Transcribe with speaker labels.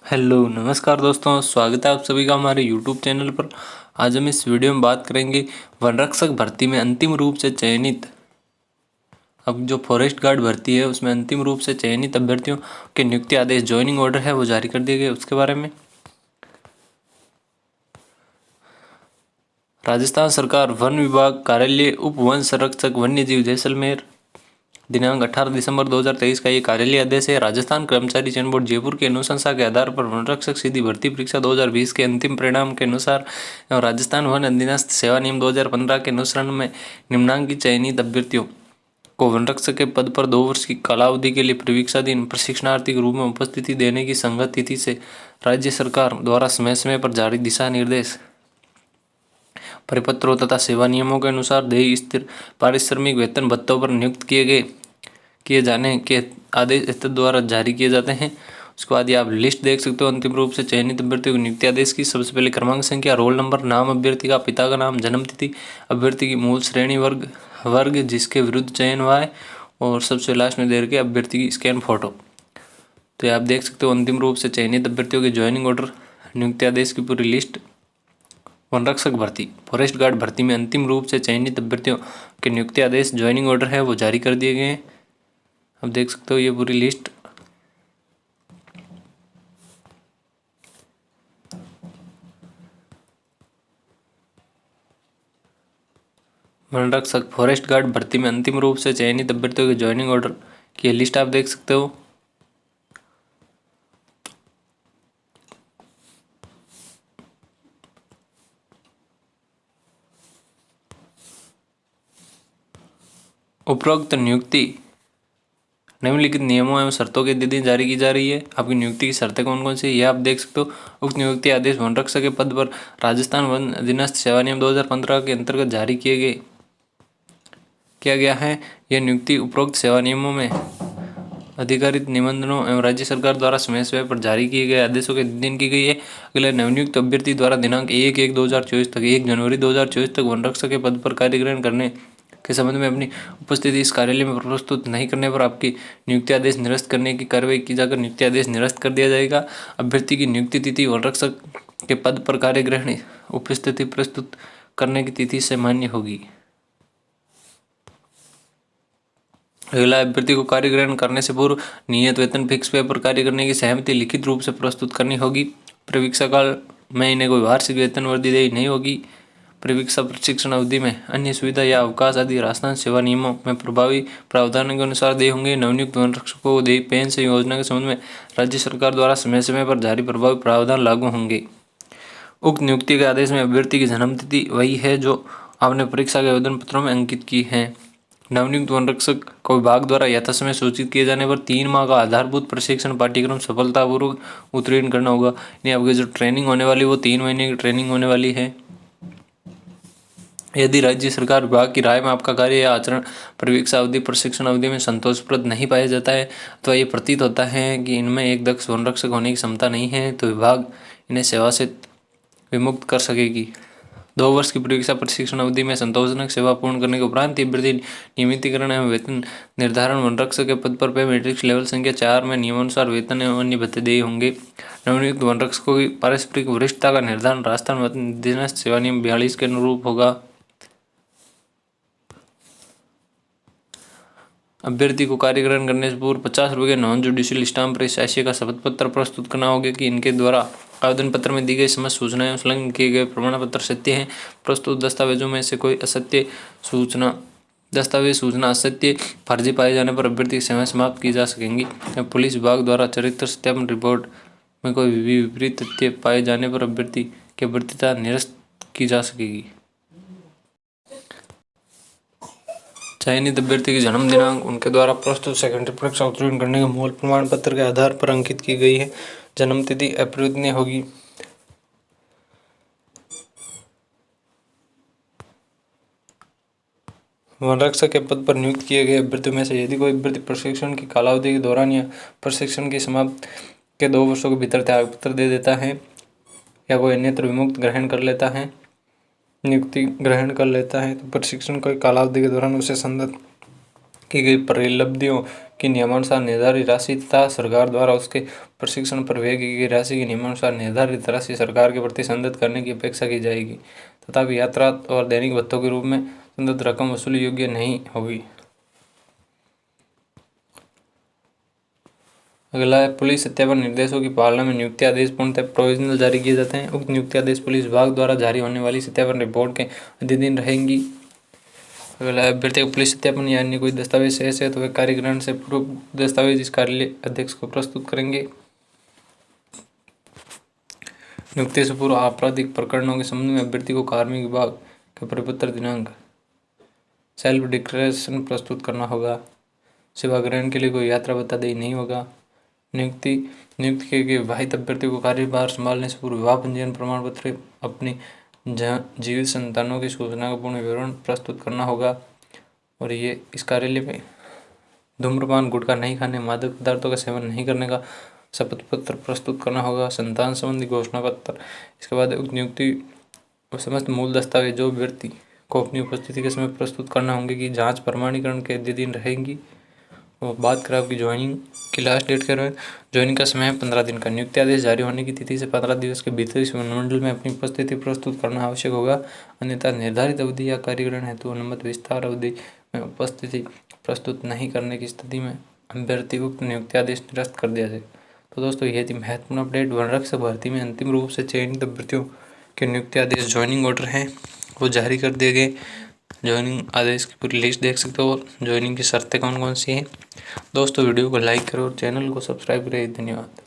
Speaker 1: Hello नमस्कार दोस्तों, स्वागत है आप सभी का हमारे यूट्यूब चैनल पर। आज हम इस वीडियो में बात करेंगे वन रक्षक भर्ती में अंतिम रूप से चयनित। अब जो फॉरेस्ट गार्ड भर्ती है उसमें अंतिम रूप से चयनित अभ्यर्थियों के नियुक्ति आदेश ज्वाइनिंग ऑर्डर है वो जारी कर दिए गए, उसके बारे में। राजस्थान सरकार वन विभाग कार्यालय उप वन संरक्षक वन्य जीव जैसलमेर दिनांक 18 दिसंबर 2023 का ये कार्यालय आदेश है। राजस्थान कर्मचारी चयन बोर्ड जयपुर की अनुशंसा के आधार पर वन रक्षक सीधी भर्ती परीक्षा 2020 के अंतिम परिणाम के अनुसार एवं राजस्थान वन अधीनस्थ सेवा नियम 2015 के अनुसरण में निम्नांकित चयनित अभ्यर्थियों को वन रक्षक के पद पर 2 वर्ष की कालावधि के लिए परीक्षाधीन प्रशिक्षणार्थी के रूप में उपस्थिति देने की संगत तिथि से राज्य सरकार द्वारा समय समय पर जारी दिशा निर्देश, परिपत्रों तथा सेवा नियमों के अनुसार देय स्थिर पारिश्रमिक वेतन भत्तों पर नियुक्त किए जाने के आदेश स्थित द्वारा जारी किए जाते हैं। उसके बाद ये आप लिस्ट देख सकते हो अंतिम रूप से चयनित अभ्यर्थियों को नियुक्ति आदेश की। सबसे पहले क्रमांक संख्या, रोल नंबर, नाम अभ्यर्थी का, पिता का नाम, जन्म तिथि, अभ्यर्थी की मूल श्रेणी, वर्ग जिसके विरुद्ध चयन हुआ है, और सबसे लास्ट में दे रखे अभ्यर्थी की स्कैन फोटो। तो ये आप देख सकते हो अंतिम रूप से चयनित अभ्यर्थियों के ज्वाइनिंग ऑर्डर, नियुक्ति आदेश की पूरी लिस्ट। वन रक्षक भर्ती, फॉरेस्ट गार्ड भर्ती में अंतिम रूप से चयनित अभ्यर्थियों के नियुक्ति आदेश ज्वाइनिंग ऑर्डर है वो जारी कर दिए गए हैं। अब देख सकते हो ये पूरी लिस्ट। वन रक्षक फॉरेस्ट गार्ड भर्ती में अंतिम रूप से चयनित अभ्यर्थियों के ज्वाइनिंग ऑर्डर की लिस्ट आप देख सकते हो। उपरोक्त नियुक्ति निम्नलिखित नियमों एवं शर्तों के तहत जारी की जा रही है। आपकी नियुक्ति की शर्तें कौन कौन सी है ये आप देख सकते हो। उक्त नियुक्ति आदेश वन रक्षक के पद पर राजस्थान वन अधीनस्थ सेवा नियम 2015 के अंतर्गत जारी किया गया है। यह नियुक्ति उपरोक्त सेवा नियमों में अधिकारित निबंधनों एवं राज्य सरकार द्वारा समय समय पर जारी किए गए आदेशों के दिन की गई है। अगले नवनियुक्त अभ्यर्थी द्वारा दिनांक 1/1/2024 तक 1 जनवरी 2024 तक वन रक्षक के पद पर कार्य ग्रहण करने के संबंध में अपनी उपस्थिति इस कार्यालय में प्रस्तुत नहीं करने पर आपकी नियुक्ति आदेश निरस्त करने की कार्रवाई की जाकर नियुक्ति आदेश निरस्त कर दिया जाएगा। अभ्यर्थी की नियुक्ति तिथि वन रक्षक के पद पर कार्य ग्रहण उपस्थिति प्रस्तुत करने की तिथि से मान्य होगी। अगला, अभ्यर्थी को कार्य ग्रहण करने से पूर्व नियत वेतन फिक्स पे पर कार्य करने की सहमति लिखित रूप से प्रस्तुत करनी होगी। प्रवीक्षा काल में इन्हें कोई वार्षिक वेतन वृद्धि देय नहीं होगी। प्रवीक्षा प्रशिक्षण अवधि में अन्य सुविधा या अवकाश आदि राजस्थान सेवा नियमों में प्रभावी प्रावधानों के अनुसार देय होंगे। नवनियुक्त वन रक्षकों को देय पेंशन योजना के संबंध में राज्य सरकार द्वारा समय समय पर जारी प्रभावी प्रावधान लागू होंगे। उक्त नियुक्ति के आदेश में अभ्यर्थी की जन्म तिथि वही है जो आपने परीक्षा के आवेदन पत्रों में अंकित की है। नवनियुक्त वन रक्षक को विभाग द्वारा यथासमय सूचित किए जाने पर 3 माह का आधारभूत प्रशिक्षण पाठ्यक्रम सफलतापूर्वक उत्तीर्ण करना होगा। यानी आपकी जो ट्रेनिंग होने वाली वो 3 महीने की ट्रेनिंग होने वाली है। यदि राज्य सरकार विभाग की राय में आपका कार्य या आचरण परीक्षा अवधि प्रशिक्षण अवधि में संतोषप्रद नहीं पाया जाता है, तो ये प्रतीत होता है कि इनमें एक दक्ष वन रक्षक होने की क्षमता नहीं है, तो विभाग इन्हें सेवा से विमुक्त कर सकेगी। 2 वर्ष की परीक्षा प्रशिक्षण अवधि में संतोषजनक सेवा पूर्ण करने के उपरांत अभ्यर्थी नियमितीकरण एवं वेतन निर्धारण वन रक्षक के पद पर पे मैट्रिक्स लेवल संख्या 4 में नियमानुसार वेतन एवं अन्य भत्ते देय होंगे। नवनियुक्त वन रक्षकों की पारस्परिक वरिष्ठता का निर्धारण राजस्थान वन अधीनस्थ सेवा नियम 42 के अनुरूप होगा। अभ्यर्थी को कार्य ग्रहण करने से पूर्व 50 रुपये के नॉन जुडिशियल स्टाम्प प्रशास्य का शपथ पत्र प्रस्तुत करना होगा कि इनके द्वारा आवेदन पत्र में दी गई समस्त सूचनाएं संलग्न किए गए प्रमाण पत्र सत्य हैं। प्रस्तुत दस्तावेजों में से कोई सूचना असत्य फर्जी पाए जाने पर अभ्यर्थी की सेवाएं समाप्त की जा सकेंगी। पुलिस विभाग द्वारा चरित्र सत्यापन रिपोर्ट में कोई भी विपरीत तथ्य पाए जाने पर अभ्यर्थी की वैधता निरस्त की जा सकेगी। चयनित अभ्यर्थी की जन्म दिनांक उनके द्वारा प्रस्तुत सेकेंडरी परीक्षा उत्तीर्ण करने के मूल प्रमाण पत्र के आधार पर अंकित की गई है। जन्म तिथि अपरिवर्तनीय होगी। वन रक्षक के पद पर नियुक्त किए गए अभ्यर्थियों में से यदि कोई अभ्यर्थी प्रशिक्षण की कालावधि के दौरान या प्रशिक्षण की समाप्त के 2 वर्षों के भीतर त्यागपत्र दे देता है या कोई अन्यत्र विमुक्त नियुक्ति ग्रहण कर लेता है, तो प्रशिक्षण की कालावधि के दौरान उसे संदर्भ की गई परिलब्धियों की नियमानुसार निर्धारित राशि तथा सरकार द्वारा उसके प्रशिक्षण पर व्यय की गई राशि की नियमानुसार निर्धारित राशि सरकार के प्रति संदत करने की अपेक्षा की जाएगी। तथापि यात्रा और दैनिक भत्तों के रूप में संदत रकम वसूली योग्य नहीं होगी। अगला है पुलिस सत्यापन निर्देशों की पालना में नियुक्ति आदेश पूर्णतः प्रोविजनल जारी किए जाते हैं। उक्त नियुक्ति आदेश पुलिस विभाग द्वारा जारी होने वाली सत्यापन रिपोर्ट के अधीन रहेंगी। अगला अभ्यर्थी को पुलिस सत्यापन या अन्य कोई दस्तावेज शेष है तो वे कार्यग्रहण से पूर्व दस्तावेज इस कार्यालय अध्यक्ष को प्रस्तुत करेंगे। नियुक्ति से पूर्व आपराधिक प्रकरणों के संबंध में अभ्यर्थी को कार्मिक विभाग का परिपत्र दिनांक सेल्फ डिक्लेरेशन प्रस्तुत करना होगा। सेवा ग्रहण के लिए कोई यात्रा भत्ता देय नहीं होगा। नियुक्ति के विवाहित अभ्यर्थी को कार्यभार संभालने से पूर्व विवाह पंजीयन प्रमाण पत्र, अपनी जीवित संतानों की सूचना का पूर्ण विवरण प्रस्तुत करना होगा। और ये इस कार्यालय में धूम्रपान, गुटखा नहीं खाने, मादक पदार्थों का सेवन नहीं करने का शपथ पत्र प्रस्तुत करना होगा। संतान संबंधी घोषणा पत्र। इसके बाद नियुक्ति और समस्त मूल दस्तावेज जो अभ्यर्थी को अपनी उपस्थिति के समय प्रस्तुत करना होंगे की जाँच प्रमाणीकरण के अधीन रहेंगी। और बात करें आपकी ज्वाइनिंग की लास्ट डेट कह रहे हैं, ज्वाइनिंग का समय है 15 दिन का। नियुक्ति आदेश जारी होने की तिथि से 15 दिवस के भीतर इस मंडल में अपनी उपस्थिति प्रस्तुत करना आवश्यक होगा। अन्यथा निर्धारित अवधि या कार्यग्रहण हेतु अनुमत विस्तार अवधि में उपस्थिति प्रस्तुत नहीं करने की स्थिति में अभ्यर्थी उक्त नियुक्ति आदेश निरस्त कर दिया जाए। तो दोस्तों ये थी महत्वपूर्ण अपडेट। वनरक्षक भर्ती में अंतिम रूप से चयनित अभ्यर्थियों के नियुक्ति आदेश ज्वाइनिंग ऑर्डर हैं वो जारी कर दिए गए। ज्वाइनिंग आदेश की पूरी लिस्ट देख सकते हो। ज्वाइनिंग की शर्तें कौन कौन सी हैं। दोस्तों वीडियो को लाइक करो और चैनल को सब्सक्राइब करें। धन्यवाद।